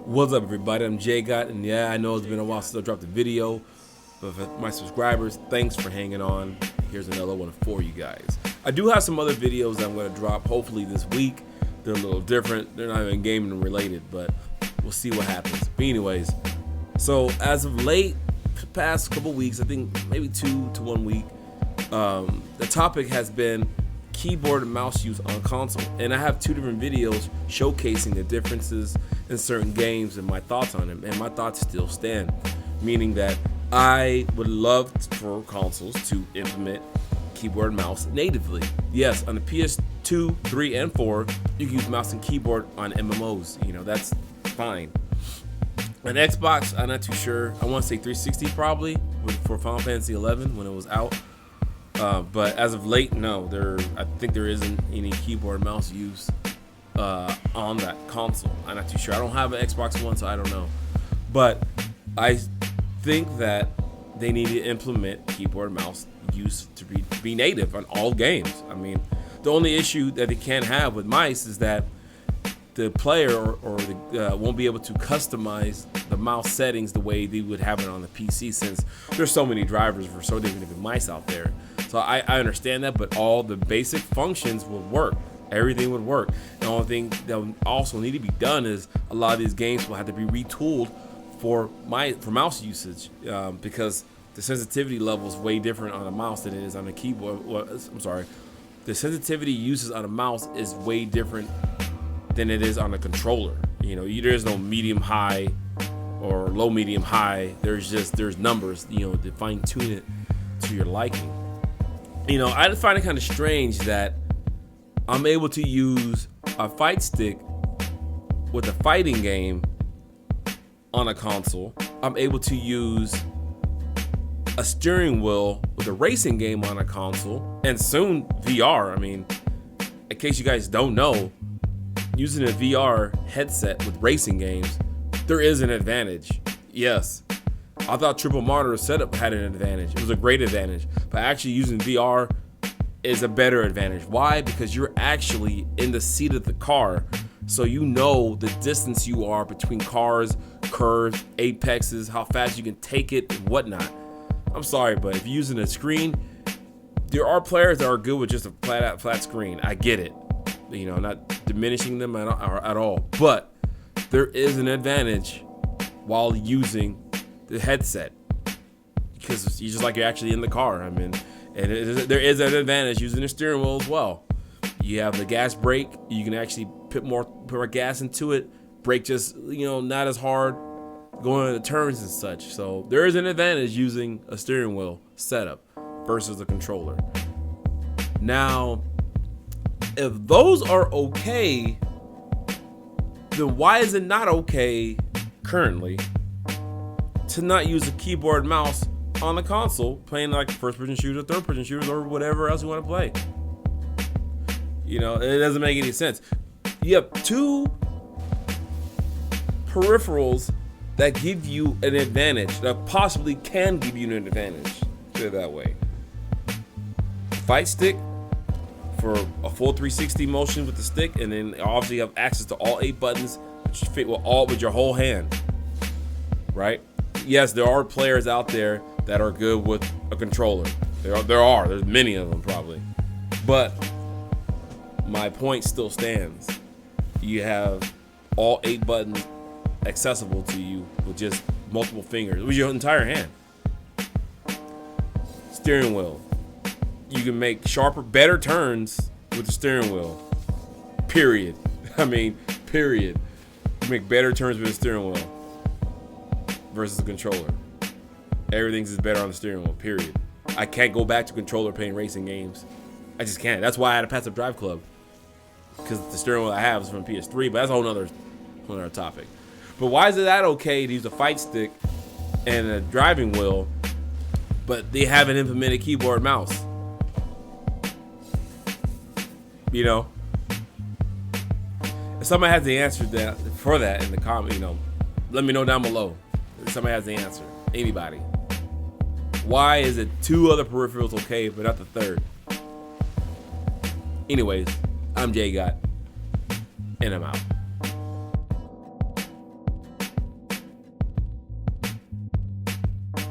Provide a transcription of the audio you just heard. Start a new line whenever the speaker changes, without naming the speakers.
What's up, everybody? I'm Jay Gott, and yeah, I know it's been a while since I dropped a video, but for my subscribers, thanks for hanging on. Here's another one for you guys. I do have some other videos that I'm going to drop hopefully this week. They're a little different. They're not even gaming related, but we'll see what happens. But anyways, so as of late, past couple weeks, I think maybe 2 to 1 week, the topic has been keyboard and mouse use on console, and I have 2 different videos showcasing the differences in certain games and my thoughts on them, and my thoughts still stand, meaning that I would love for consoles to implement keyboard and mouse natively. Yes, on the PS2, 3, and 4, you can use mouse and keyboard on MMOs. You know, that's fine. On Xbox, I'm not too sure. I want to say 360 probably for Final Fantasy 11 when it was out. But as of late, no. I think there isn't any keyboard and mouse use on that console. I'm not too sure. I don't have an Xbox One, so I don't know. But I think that they need to implement keyboard and mouse use to be native on all games. I mean, the only issue that they can't have with mice is that the player won't be able to customize the mouse settings the way they would have it on the PC, since there's so many drivers for so different mice out there. So I understand that, but all the basic functions would work. Everything would work. The only thing that would also need to be done is a lot of these games will have to be retooled for mouse usage, because the sensitivity level is way different on a mouse than it is on a keyboard. Well, I'm sorry, the sensitivity uses on a mouse is way different than it is on a controller. You know, there's no medium high or low medium high. There's numbers, you know, to fine tune it to your liking. You know, I find it kind of strange that I'm able to use a fight stick with a fighting game on a console. I'm able to use a steering wheel with a racing game on a console, and soon VR. I mean, in case you guys don't know, using a VR headset with racing games, there is an advantage. Yes, I thought triple monitor setup had an advantage. It was a great advantage, but actually using VR is a better advantage. Why? Because you're actually in the seat of the car, so you know the distance you are between cars, curves, apexes, how fast you can take it, and whatnot. I'm sorry, but if you're using a screen, there are players that are good with just a flat screen. I get it. You know, not diminishing them at all, but there is an advantage while using the headset, because you just like you're actually in the car. I mean, and there is an advantage using the steering wheel as well. You have the gas brake. You can actually put more gas into it. Brake just, you know, not as hard going into turns and such. So there is an advantage using a steering wheel setup versus a controller. Now, if those are okay, then why is it not okay currently to not use a keyboard and mouse on the console playing like first-person shooters, third-person shooters, or whatever else you want to play? You know, it doesn't make any sense. You have 2 peripherals that give you an advantage, that possibly can give you an advantage. Put it that way. Fight stick for a full 360 motion with the stick, and then obviously you have access to all 8 buttons, which fit with your whole hand, right? Yes, there are players out there that are good with a controller. There's many of them probably, but my point still stands. You have all 8 buttons accessible to you with just multiple fingers, with your entire hand. Steering wheel. You can make better turns with the steering wheel. Period. I mean, period. You make better turns with the steering wheel versus the controller. Everything's just better on the steering wheel. Period. I can't go back to controller playing racing games. I just can't. That's why I had a passive drive club, because the steering wheel I have is from PS3. But that's a whole other topic. But why is it that okay to use a fight stick and a driving wheel, but they haven't implemented keyboard and mouse? You know, if somebody has the answer for that in the comment, you know, let me know down below. If somebody has the answer, anybody. Why is it 2 other peripherals okay, but not the 3rd? Anyways, I'm Jay Gott, and I'm out.